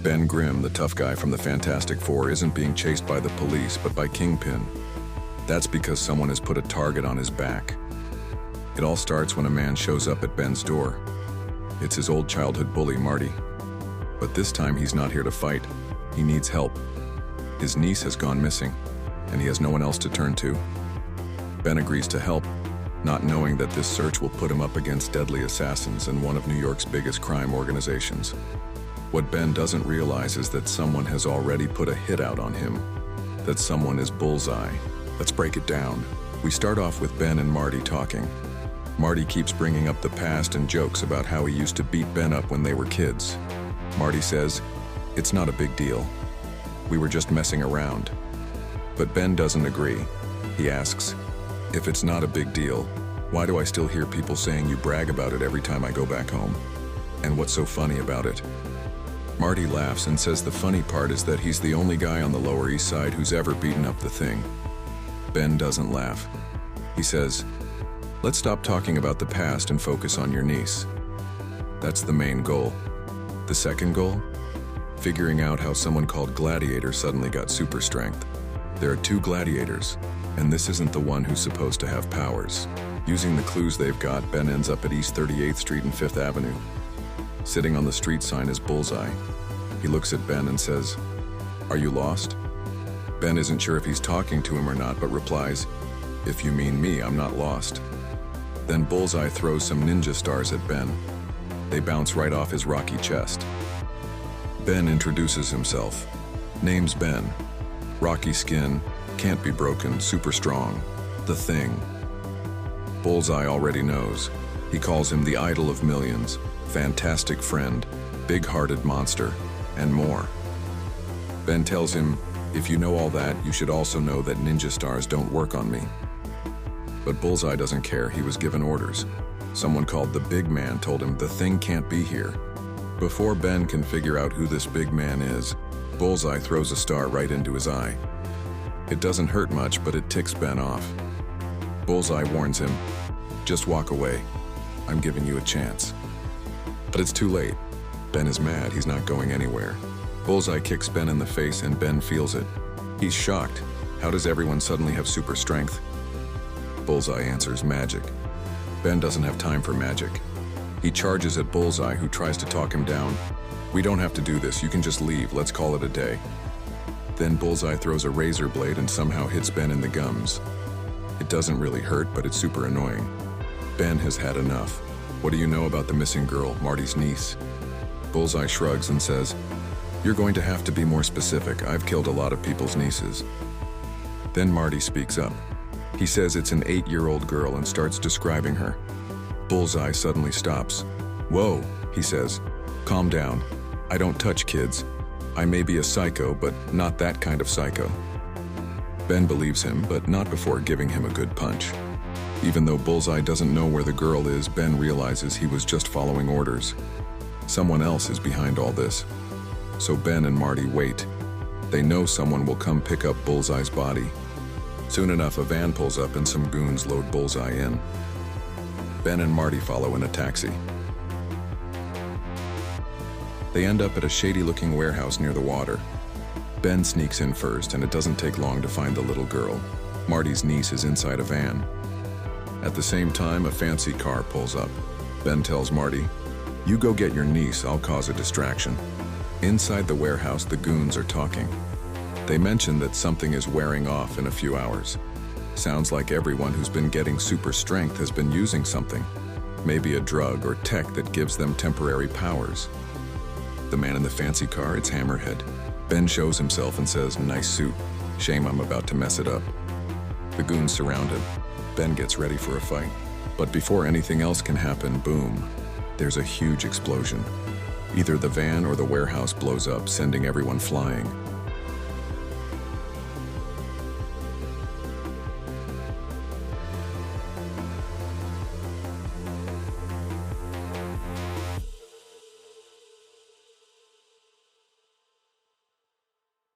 Ben Grimm, the tough guy from the Fantastic Four, isn't being chased by the police but by Kingpin. That's because someone has put a target on his back. It all starts when a man shows up at Ben's door. It's his old childhood bully, Marty. But this time he's not here to fight. He needs help. His niece has gone missing, and he has no one else to turn to. Ben agrees to help, not knowing that this search will put him up against deadly assassins and one of New York's biggest crime organizations. What Ben doesn't realize is that someone has already put a hit out on him. That someone is Bullseye. Let's break it down. We start off with Ben and Marty talking. Marty keeps bringing up the past and jokes about how he used to beat Ben up when they were kids. Marty says, "It's not a big deal. We were just messing around." But Ben doesn't agree. He asks, "If it's not a big deal, why do I still hear people saying you brag about it every time I go back home? And what's so funny about it?" Marty laughs and says the funny part is that he's the only guy on the Lower East Side who's ever beaten up the Thing. Ben doesn't laugh. He says, "Let's stop talking about the past and focus on your niece." That's the main goal. The second goal? Figuring out how someone called Gladiator suddenly got super strength. There are two gladiators, and this isn't the one who's supposed to have powers. Using the clues they've got, Ben ends up at East 38th Street and 5th Avenue. Sitting on the street sign is Bullseye. He looks at Ben and says, "Are you lost?" Ben isn't sure if he's talking to him or not, but replies, "If you mean me, I'm not lost." Then Bullseye throws some ninja stars at Ben. They bounce right off his rocky chest. Ben introduces himself. Name's Ben. Rocky skin, can't be broken, super strong. The Thing. Bullseye already knows. He calls him the idol of millions, fantastic friend, big-hearted monster, and more. Ben tells him, "If you know all that, you should also know that ninja stars don't work on me." But Bullseye doesn't care. He was given orders. Someone called the big man told him the Thing can't be here. Before Ben can figure out who this big man is, Bullseye throws a star right into his eye. It doesn't hurt much, but it ticks Ben off. Bullseye warns him, "Just walk away. I'm giving you a chance." But it's too late. Ben is mad. He's not going anywhere. Bullseye kicks Ben in the face and Ben feels it. He's shocked. How does everyone suddenly have super strength? Bullseye answers, "Magic." Ben doesn't have time for magic. He charges at Bullseye, who tries to talk him down. "We don't have to do this. You can just leave. Let's call it a day." Then Bullseye throws a razor blade and somehow hits Ben in the gums. It doesn't really hurt, but it's super annoying. Ben has had enough. "What do you know about the missing girl, Marty's niece?" Bullseye shrugs and says, "You're going to have to be more specific. I've killed a lot of people's nieces." Then Marty speaks up. He says it's an 8-year-old girl and starts describing her. Bullseye suddenly stops. "Whoa," he says. "Calm down. I don't touch kids. I may be a psycho, but not that kind of psycho." Ben believes him, but not before giving him a good punch. Even though Bullseye doesn't know where the girl is, Ben realizes he was just following orders. Someone else is behind all this. So Ben and Marty wait. They know someone will come pick up Bullseye's body. Soon enough, a van pulls up and some goons load Bullseye in. Ben and Marty follow in a taxi. They end up at a shady-looking warehouse near the water. Ben sneaks in first, and it doesn't take long to find the little girl. Marty's niece is inside a van. At the same time, a fancy car pulls up. Ben tells Marty, "You go get your niece, I'll cause a distraction." Inside the warehouse, the goons are talking. They mention that something is wearing off in a few hours. Sounds like everyone who's been getting super strength has been using something. Maybe a drug or tech that gives them temporary powers. The man in the fancy car, it's Hammerhead. Ben shows himself and says, "Nice suit. Shame I'm about to mess it up." The goons surround him. Ben gets ready for a fight. But before anything else can happen, boom, there's a huge explosion. Either the van or the warehouse blows up, sending everyone flying.